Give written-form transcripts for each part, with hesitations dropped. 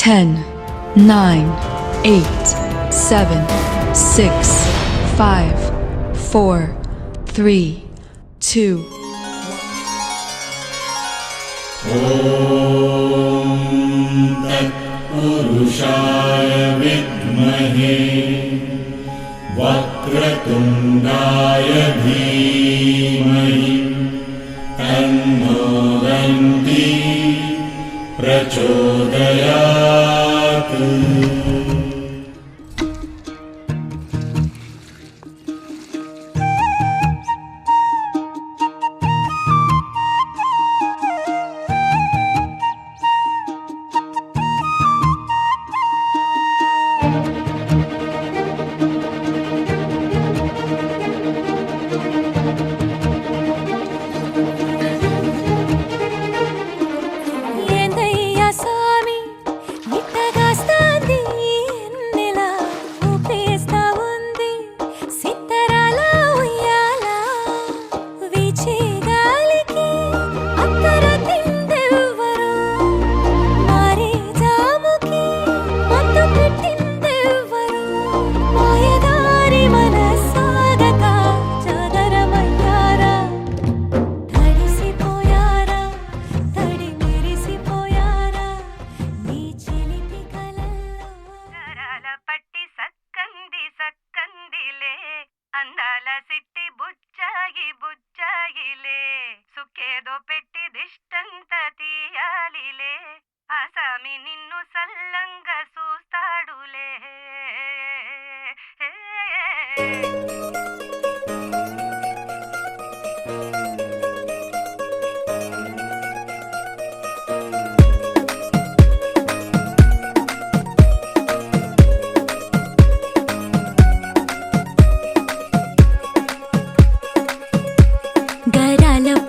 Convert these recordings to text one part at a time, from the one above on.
10, 9, 8, 7, 6, 5, 4, 3, 2. पुरुषाय विद्महे वक्रतुण्डाय धीमहि तन्नो दन्ती प्रचोदयात्। అందాల సిట్టి బుచ్చాయి బుచ్చాయిలే సుఖేదో పెట్టి దిష్టంత తీయాలిలే ఆసామి నిన్ను సల్లంగా చూస్తాడులే.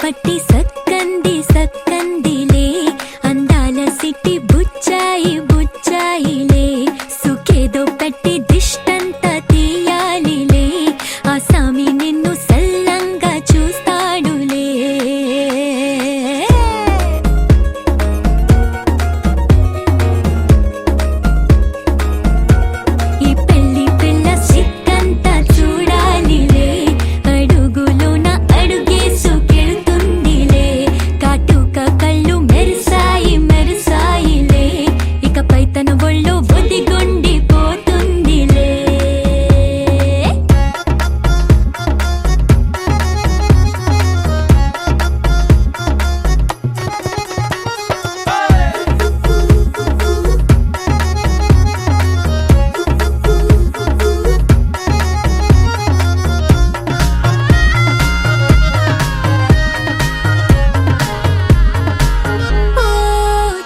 పట్టి సక్కంది సక్కందిలే అందాల సిట్టి బుచ్చాయి బుచ్చాయిలే సుఖేదో పెట్టి దిష్టంత తీయాలిలే ఆసామి నిన్ను సల్లంగా చూస్తాడులే. ఈ పెళ్లి పిల్ల సిక్కంతా చూడాలిలే అడుగులోన అడుగేసు తన ఒళ్ళు బుద్ధిగుండి పోతుందిలే. ఓ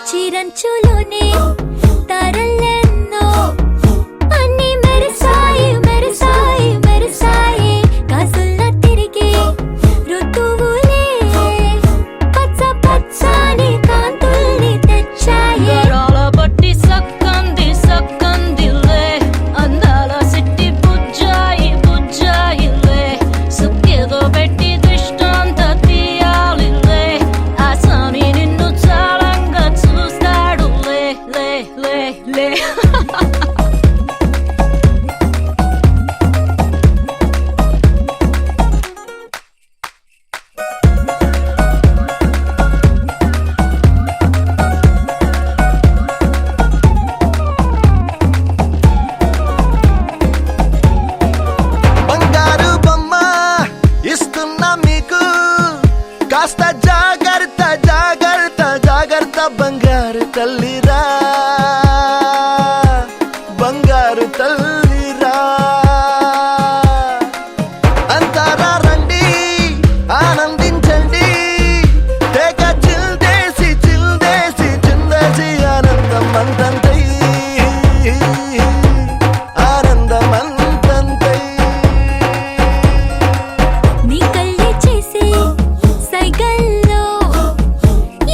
చిరంచులోనే కాస్త జాగ్రత్త జాగ్రత్త జాగ్రత్త బంగారు తల్లిరా బంగారు తల్లిరా అంతారా రండి ఆనందించండి తెగ చిల్దేసి చిల్దేసి చిందేసి ఆనందం అంతంతై ఆనందం అంతంతై నీ కళ్ళే చేసే సైగల్లో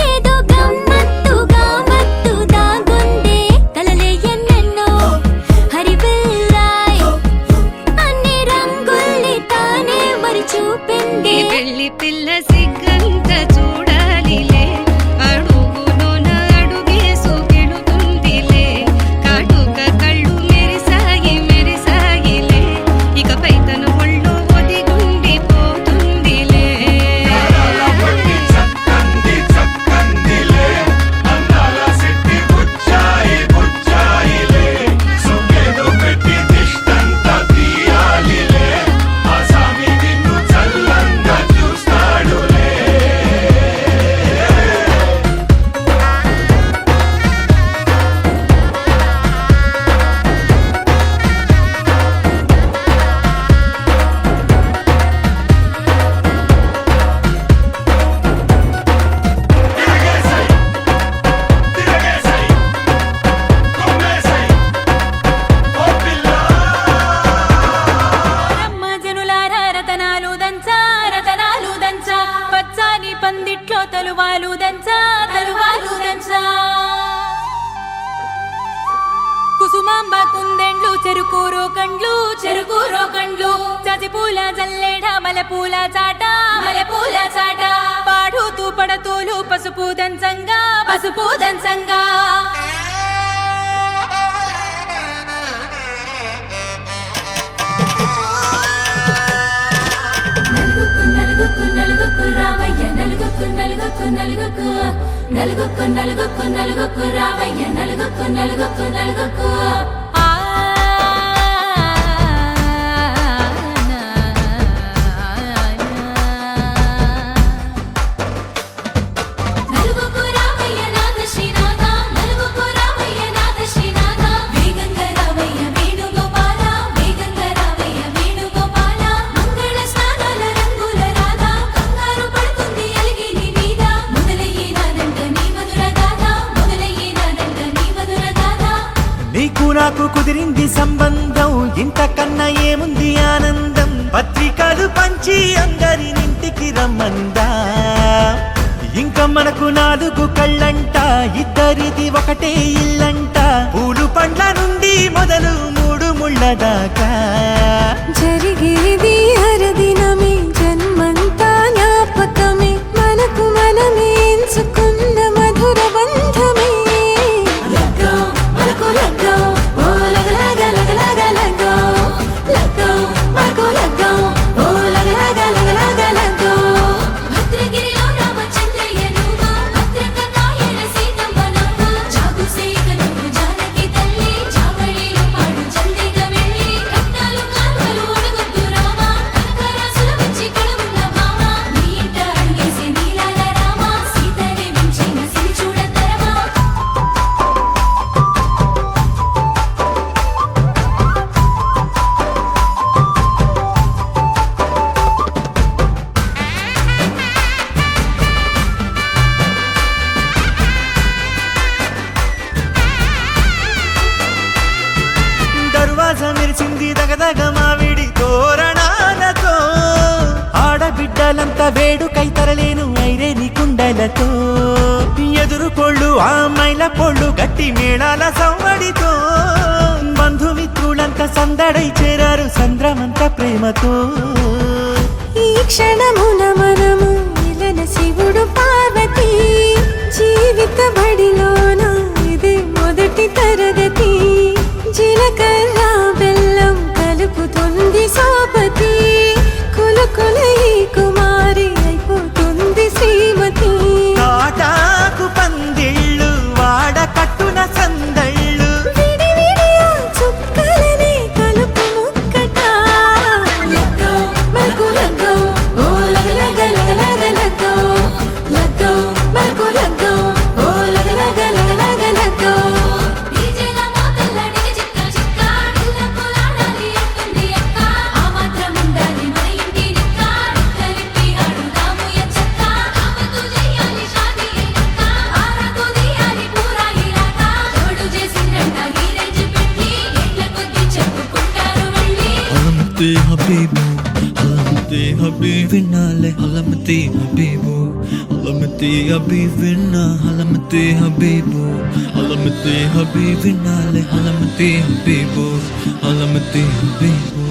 ఏదో గమ్మత్తు దాగుందే సాంబ కుందెండ్లు చెరుకూరో కండ్లు చజిపూల జల్లేడ మలపూల చాట పాడుతూ పడతూలు పసుపు దంచంగా నలుగుకు రావయ్య నలుగుకు రావయ్య నలుగుకు నీకు నాకు కుదిరింది సంబంధం, ఇంతకన్నా ఏముంది ఆనందం. పత్రికలు పంచి అందరినింటికి రమ్మందా, ఇంకా మనకు 4 కళ్ళంట, ఇద్దరిది ఒకటే ఇల్లంట. పూలు పండ్ల నుండి మొదలు 3 ముళ్ళ దాకా జరిగేది హరదినమే, జన్మంతా జ్ఞాపకమే, మనకు మనమే ఎంచుకున్న మధుర బంధమే. మెరిసింది దగదగ మావిడి తోరణాలతో, ఆడబిడ్డలంతా వేడుకై తరలేను ఐరేని కుండలతో. ఎదురుకోళ్ళు ఆ మైల పోళ్ళు గట్టి మేళాల సవ్వడితో, బంధుమిత్రులంతా సందడై చేరారు సంద్రమంత ప్రేమతో. ఈ క్షణమున మనము ఇలన శివుడు పార్వతి, జీవిత బడిలోన ఇదే మొదటి తరగతి. జీలకర్ర బెల్లం కలుపుతుంది సోపతి, కులకుల ఈ కుమారి అయిపోతుంది శ్రీమతి. తాటాకు పందిళ్ళు వాడ కట్టున సందళ్ళు, విడివిడియా చుక్కలనే కలుపు ముక్కట. లగ్గో మల్కు లగ్గో, ఓ లగలగ లగలగ లగ్గో, లగ్గో మల్కు లగ్గో, ఓ లగలగ లగలగ లగ్గో. Halamati habibinale, halamati habibu, halamati habibina, halamati habibu, halamati habibinale, halamati habibu, halamati habibu.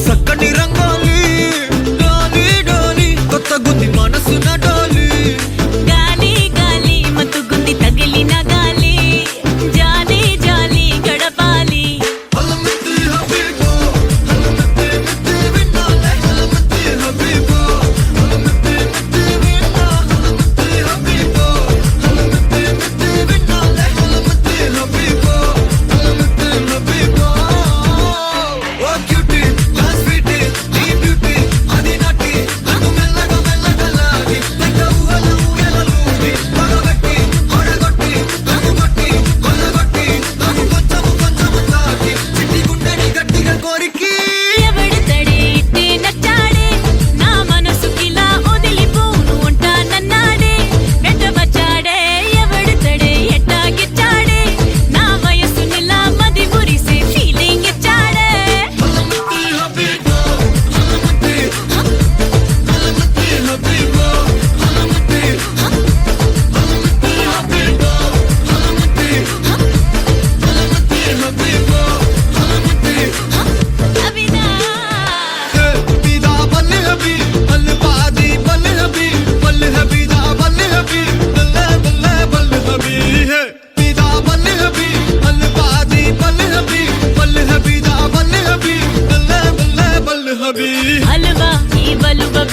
సక్కని రంగోలి డోలి డోలి కొత్త గుంది మనసున డోలి గాలి గాలి మత్తు గుంది తగిలిన గాలి జాలి జాలి గడపాలి హలమతి హబీబో హలమతి మిత్తి విన్నాలే హలమతి హబీబో హలమతి మిత్తి విన్నా హలమతి హబీబో హలమతి మిత్తి విన్నాలే హలమతి హబీబో హలమతి హబీబో ఓ క్యూటీ లాస్ట్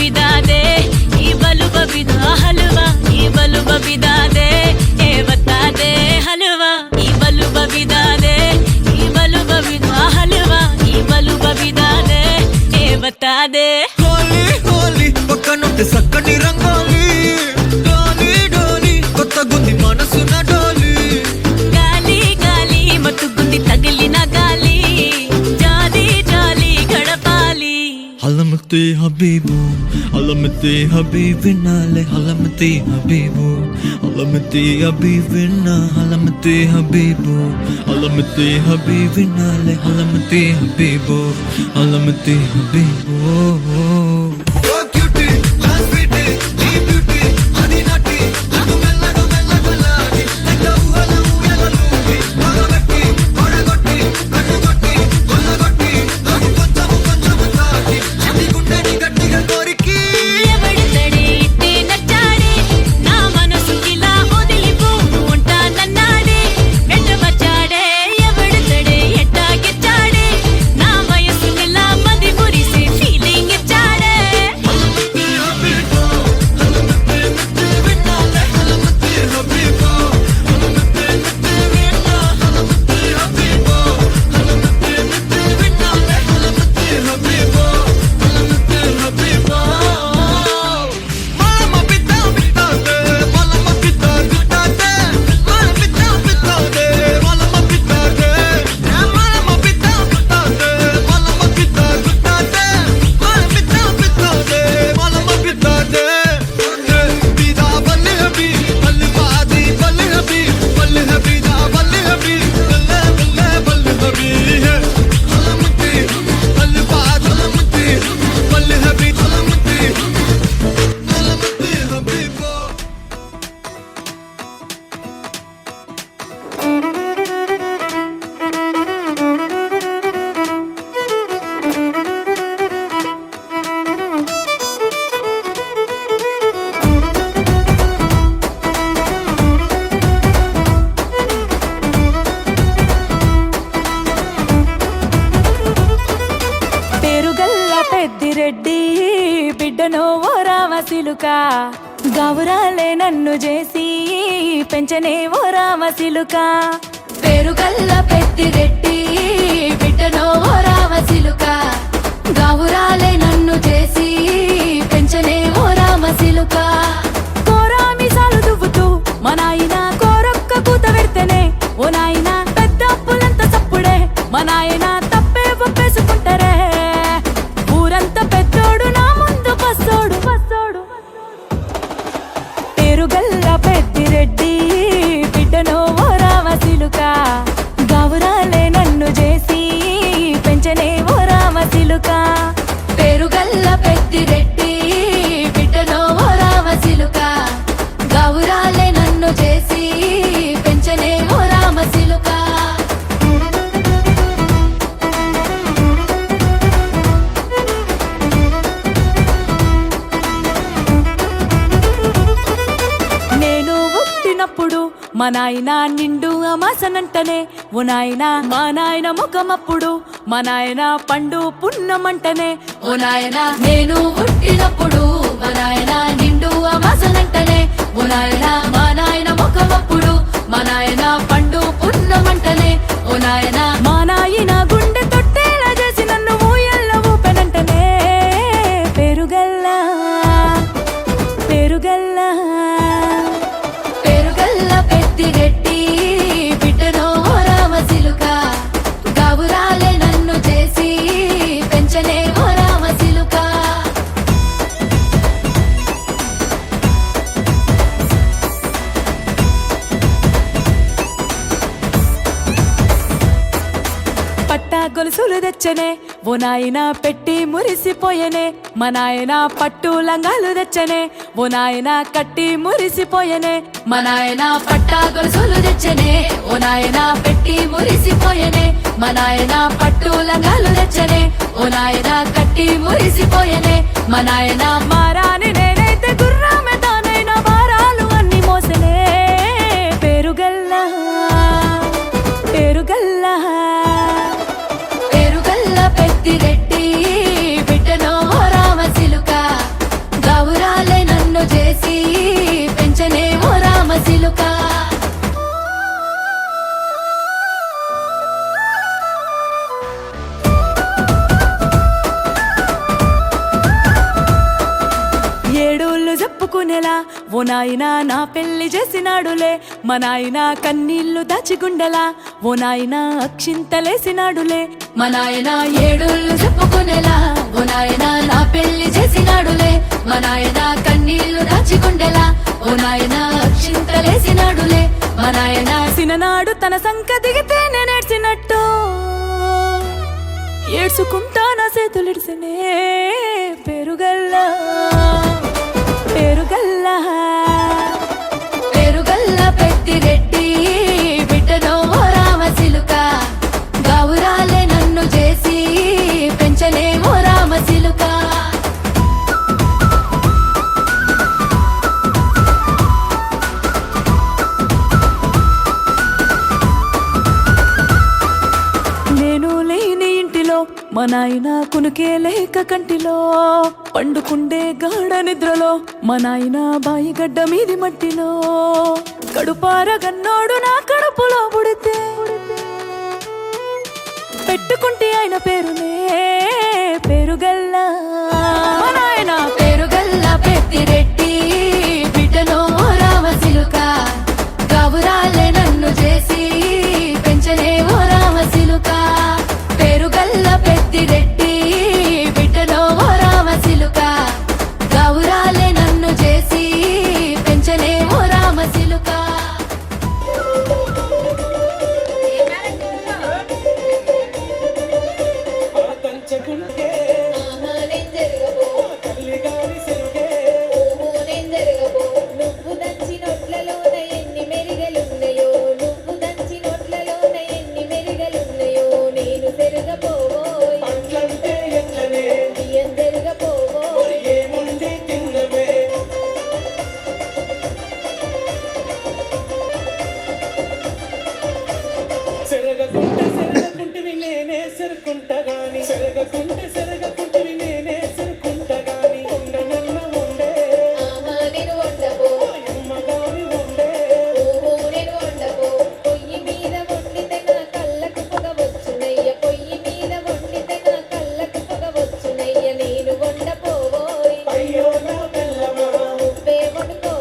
బబిదాదే ఈ బలు బబిదా హల్వా ఈ బలు బబిదాదే ఏ బతాదే హల్వా ఈ బలు బబిదాదే ఈ బలు బబిదా హల్వా ఈ బలు బబిదాదే ఏ బతాదే హోలీ హోలీ పక్కనుంటే సక్కని రంగోలి డోలీ డోలీ కొత్త గుంది మనసున డోలీ గాలి గాలి మత్తుగుంది తగిలిన గాలి జాలి జాలి గడపాలి Halamati Habibu, Halamati Habibinale, Halamati Habibu, Halamati Habibina, Halamati Habibu, Halamati Habibinale, Halamati Habibu, Halamati Habibu. ఓ క్యూటీ లాస్ట్ బ్యూటీ నీ బ్యూటీ అది నటి నాకు మెల్లగా మెల్లగలాడి లెక్క ఊహల ఊయలూగి పగబెట్టి పడగొట్టి కట్టుగొట్టి కొల్లగొట్టి నాకు కొంచెము కొంచెము తాకి అది గుండెని గట్టిగా కోరికి ఎవడితడే ఇట్టే నచ్చాడే నా మనసుకిలా వదిలిపో ఉంటానన్నాడే వెంటబచ్చాడే ఎవడితడే ఎట్టాగిచ్చాడే నా వయసునిలా మది మురిసి ఫీలింగ్ ఇచ్చాడే పేరుగల్ల పెద్దిరెడ్డి బిడ్డనో ఓ రామసిలుక గౌరాలే నన్ను చేసి పెంచనే ఓ రామసిలుక పేరుగల్ల పెద్దిరెడ్డి బిడ్డనో ఓ రామసిలుక గౌరాలే నన్ను చేసి పెంచనే ఓ రామసిలుక కోరామిసాలు దువ్వుతూ మా నాయన కోరొక్క కూత పెడితేనే ఓ నాయన పెద్ద అప్పులంత సప్పుడే మా నాయన తప్పే ఒప్పేసుకుంటారే ఊరంతా పెద్దోడు నా ముందు బస్సోడు బస్సోడు పేరుగల్ల పెద్దిరెడ్డి బిడ్డనో ఓ రామసిలుక గౌరాలే నన్ను చేసి పెంచనే ఓ రామసిలుక పేరుగల్ల పెద్దిరెడ్డి బిడ్డనో ఓ రామసిలుక గౌరాలే నన్ను చేసి పెంచనే ఓ రామసిలుక నేను పుట్టినప్పుడు మా నాయన నిండు అమాసనంటనే ఓ నాయన మా నాయన ముఖమప్పుడు మా నాయన పండు పున్నమంటనే ఓ నాయనా నేను పుట్టినప్పుడు మా నాయన నిండు అమాసనంటనే ఓ నాయనా మా నాయన ముఖమప్పుడు మా నాయన పండు పున్నమంటనే ఓ నాయనా మా నాయన గుండె తొట్టేలా చేసి నన్ను ఊయల్ల ఊపెనంటనే పెరుగల్లా పెరుగల్లా పేరుగల్ల పెద్దిరెడ్డి బిడ్డనో ఓ రామసిలుక గౌరాలే నన్ను చేసి పెంచనే ఓ రామసిలుక పట్టా గొలుసులు తెచ్చనే ఓ నాయన పెట్టి మురిసిపోయనే మా నాయన పట్టు లంగాలు తెచ్చనే ఓ నాయన కట్టి మురిసిపోయనే మా నాయన పట్టా గొలుసులు తెచ్చనే ఓ నాయన పెట్టి మురిసిపోయనే మా నాయన పట్టు లంగాలు తెచ్చనే ఓ నాయన కట్టి మురిసిపోయనే మా నాయన మారాని నేనైతే గుర్రామె తానైనా భారాలు అన్ని మోసనే పేరుగల్లా పేరుగల్లా పేరుగల్ల పెద్దిరెడ్డి బిడ్డనో ఓ రామసిలుక చెప్పుకునేలా ఓ నాయనా నా పెళ్లి చేసినాడులే మా నాయన కన్నీళ్లు దాచిగుండెలా ఓ నాయనా అక్షింతలేసినాడులే మా నాయన ఏడుళ్ళు చెప్పుకునేలా ఓ నాయన నా పెళ్లి చేసినాడులే మా నాయన కన్నీళ్లు దాచిగుండెలా ఓ నాయన అక్షింతలేసినాడులే మా నాయన సిననాడు తన సంక దిగితే నేనేడ్చినట్టు ఏడ్చుకుంటా నా చేతులిడిసినే పెరుగల్లా పెరుగల్లా పేరుగల్ల పెద్దిరెడ్డి బిడ్డనో రామసిలుక గావురాలే నన్ను చేసి పెంచలేమో రామసిలుక నేను లేని ఇంటిలో మా నాయన కునుకే లేక కంటిలో పండుకుండే గాఢ నిద్రలో మా నాయన బాయి గడ్డ మీది మట్టిలో కడుపార గన్నోడు నా కడుపులో పుడితే పెట్టుకుంటే ఆయన పేరునే పెరుగల్లా మా నాయన పేరుగల్ల పెద్దిరెడ్డి బిడ్డనో రామసిలుక గావురాలే నన్ను చేసి పెంచలేమో రామసిలుక పేరుగల్ల పెద్దిరెడ్డి బిడ్డనో రామసిలుక గావురాలే నన్ను చేసి పెంచలేమో రామసిలుక నువ్వు దంచి నోట్లలోన ఎన్ని మెరిగలున్నాయో నువ్వు దంచి నోట్లలోన ఎన్ని మెరిగలున్నాయో నేను పెరగబోవోయ్ బియ్యం పెరగబోవోయ్ సెరగకుంటివి నేనే సెరుకుంటా గాని సెరగకుంటివి నేనే సెరుకుంటా గాని ఉండనన్న ఉండే ఆహా నేను వండబో అమ్మగారి ఉండే ఓహో నేను వండబో పొయ్యి మీద వండితే నా కళ్ళకు పొగ వచ్చునయ్య పొయ్యి మీద వండితే నా కళ్ళకు పొగ వచ్చునయ్య నేను వండపోవోయ్ అయ్యో నా పిల్లమా నువ్వే వండుకో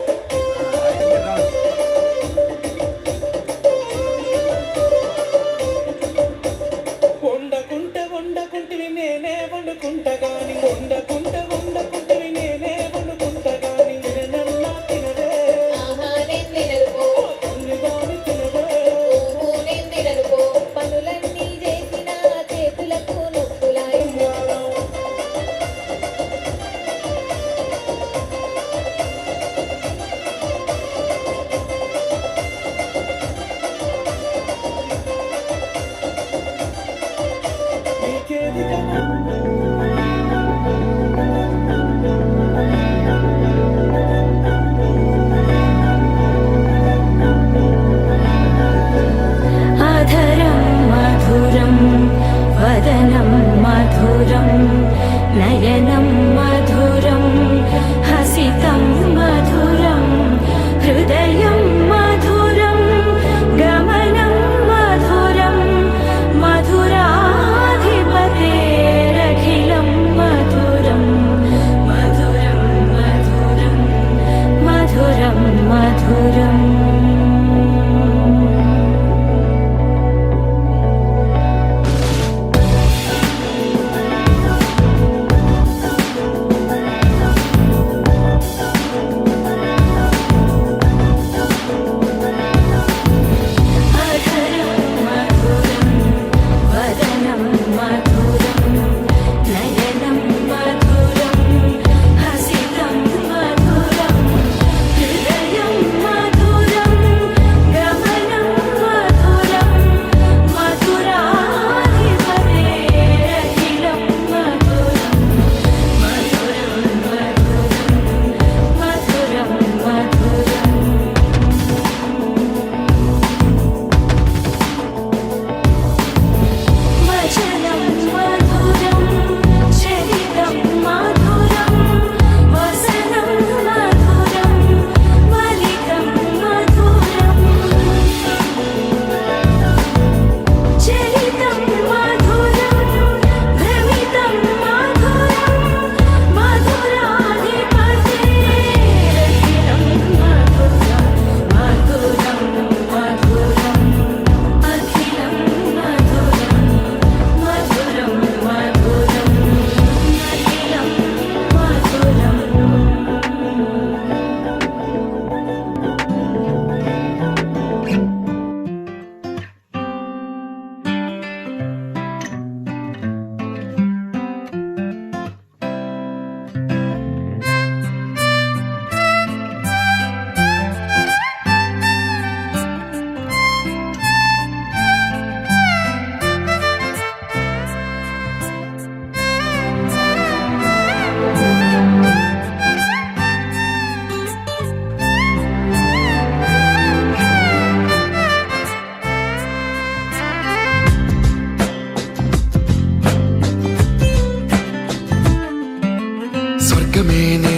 వండకుంటివి నేనే వండుకుంటా గాని వండకుంటివి నేనే వండుకుంటా గాని తిననన్నా తినవే ఆహా నేను తిననుకో అన్ని గాని తినవే ఓహో నేను తిననుకో పనులన్నీ చేసిన చేతులకు నొప్పులాయి నీకేది కదా అధరం మధురం వదనం మధురం నయనం మధురం హసితం మధురం హృదయం మధురం గమనం మధురం మధురాధిపతేరఖిలం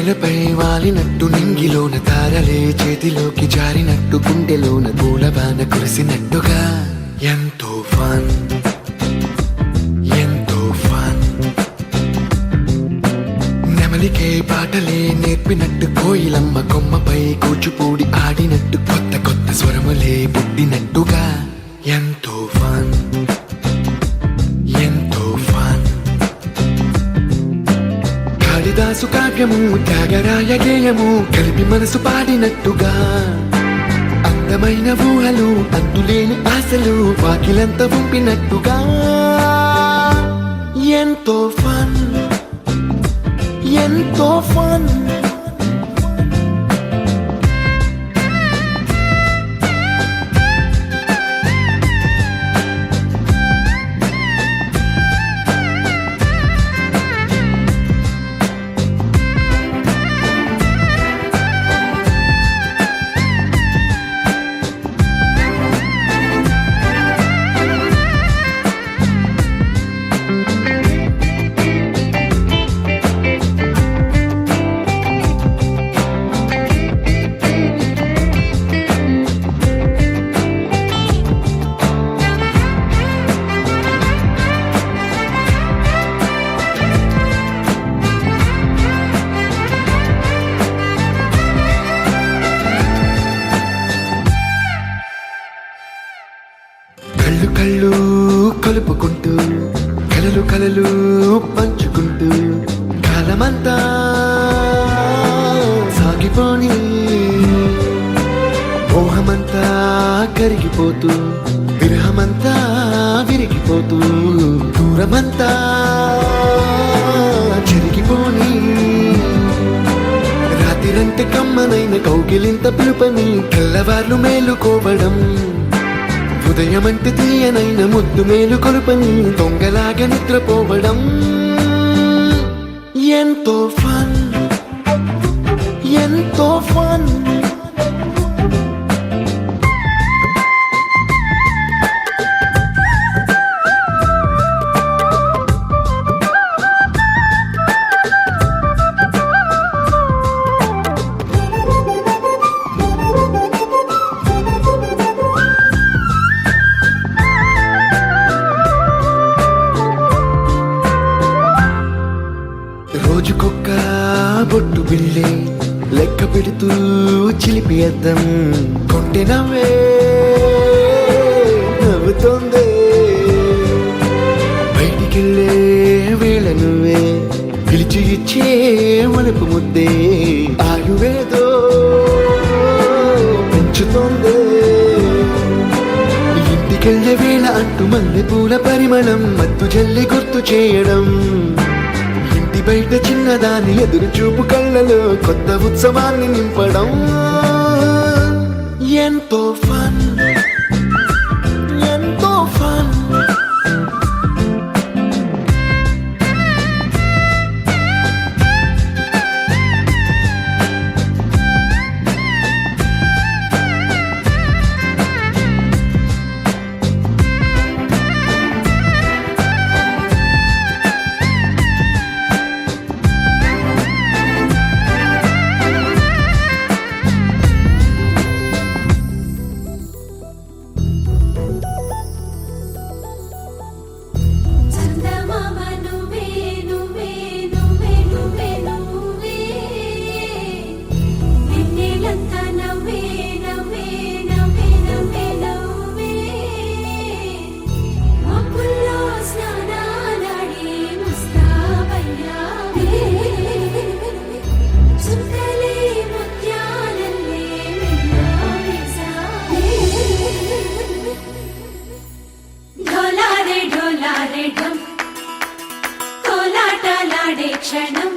నేలపై వాలినట్టు నింగిలోన తారలే చేతిలోకి జారినట్టు గుండెలోన పూలవాన కురిసినట్టుగా ఎంతో ఫన్ ఎంతో ఫన్ నెమలికే పాటలే నేర్పినట్టు కోయిలమ్మ కొమ్మపై కూచిపూడి ఆడినట్టు కొత్త కొత్త స్వరములే పుట్టినట్టుగా ఎంతో ఫన్ ఎంతో ఫన్ కాళిదాసు కావ్యము త్యాగరాయ గేయము కలిపి మనసు పాడినట్టుగా అందమైన ఊహలు అంతులేని ఆశలు వాకిలంత ఉంపినట్టుగా ఎంతో ఫన్ ఎంతో ఫన్ కళ్ళు కళ్ళు కలుపుకుంటూ కలలు కలలు పంచుకుంటూ కాలమంతా సాగిపోని మోహమంతా కరిగిపోతూ విరహమంతా విరిగిపోతూ దూరమంతా చెరిగిపోని రాత్రిరంటే కమ్మనైన కౌగిలింత పిలుపని తెల్లవార్లు మేలుకోవడం ఉదయమంటే తీయనైన ముద్దు మేలు కొలుపని దొంగలాగా నిద్రపోవడం ఎంతో ఫన్ ఎంతో ఫన్ రోజుకొక్క బొట్టు బిళ్ళే లెక్క పెడుతూ చిలిపి అద్దం కొంటె నవ్వే నవ్వుతోందే బయటికెళ్ళే వేళ నువ్వే పిలిచి ఇచ్చే వనపు ముద్దే ఆయువేదో పెంచుతోందే ఇంటికెళ్ళే వేళ అంటూ మల్లె పూల పరిమళం మత్తు జల్లి గుర్తు చేయడం బయట చిన్నదాని ఎదురు చూపు కళ్ళలో కొత్త ఉత్సవాన్ని నింపడం ఎంతో ఫన్ ఎంతో ఫన్ క్షణం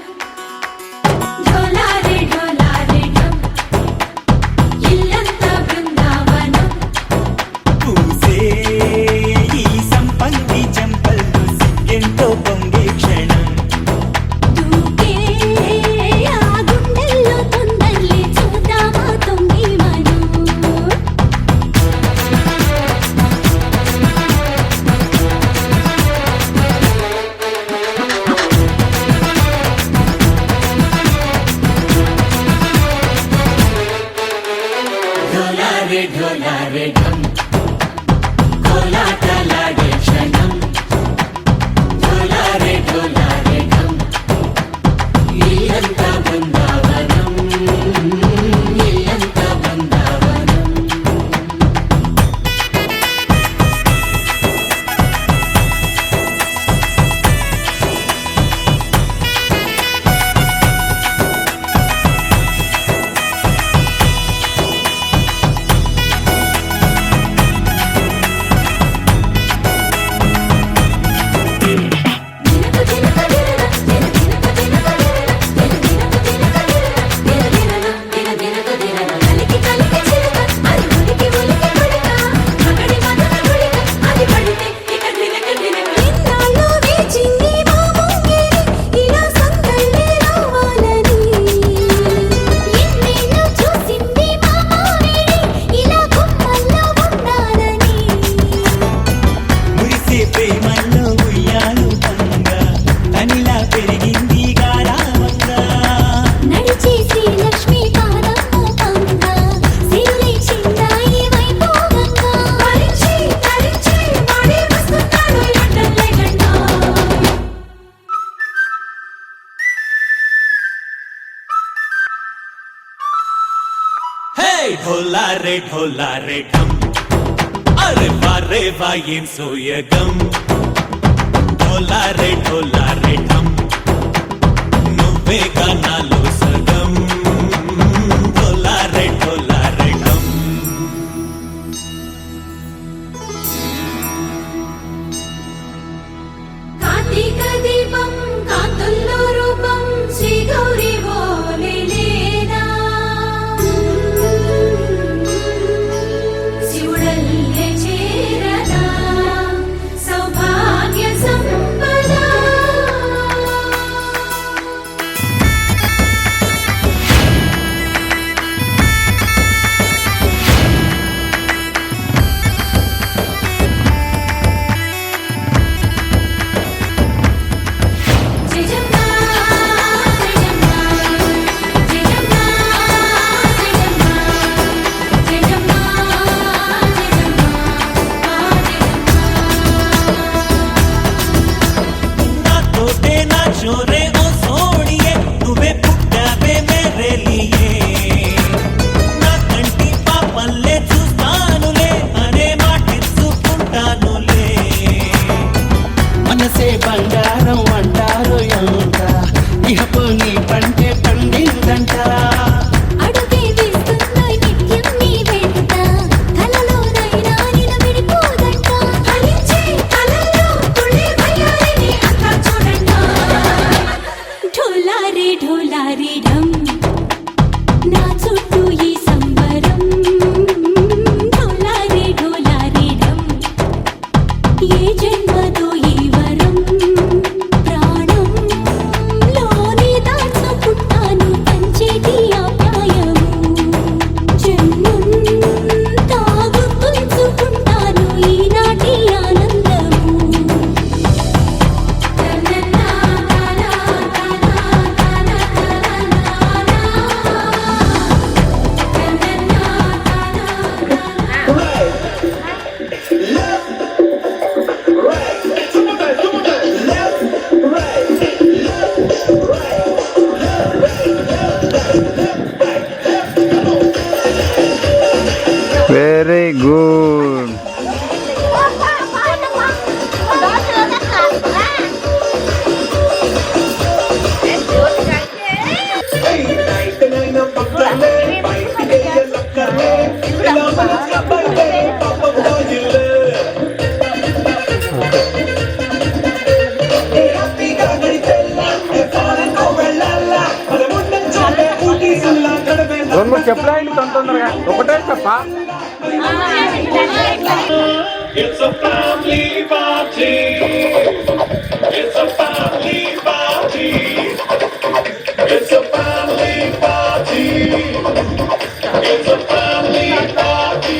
ढोला रे ढम अरे वारे वायें सोयगम ढोला रे ढम నువ్వే గానాలో సగం ढोला रे ढम కార్తీక దీపం కాంతుల్లో రూపం శ్రీ గౌరీ ఓలేనా శివుడల్లే చేరనా సౌభాగ్య సంపద జయజమ్మా జయజమ్మా జయజమ్మా జయజమ్మా జయజమ్మా నా తోటే నా చోరే ఓ సోడియే నువ్వే పుట్టావే మేరే లియే నా కంటి పాపల్లే చూస్తానులే అనే మాటిచ్చుకుంటానులే మనసే బంగారం అంటారు ఎంత ఇహపు నీ పంటే పండిందంట అడుగే వేస్తున్నా నిత్యం నీ వెంట కలలోనైనా నిలబడిపోదంట ఫలించే కలల్లో తుళ్ళి వయ్యారిని అంతా చూడంట ఢోలా రే ఢమ్ నా చుట్టూ ఈ సంబరం ఢోలా రే ఢమ్ ఏ జన్మదో ఈ వరం ప్రాణంలోని దాచుకుంటాను పంచేటి ఆప్యాయము జన్మంతా గుర్తుంచుకుంటాను ఈనాటి ఆనందము వెరీ గుడ్ రెండు చెప్పలేండి తొందరగా ఒకటే చెప్ప It's a family party. It's a family party. It's a family party. It's a family party.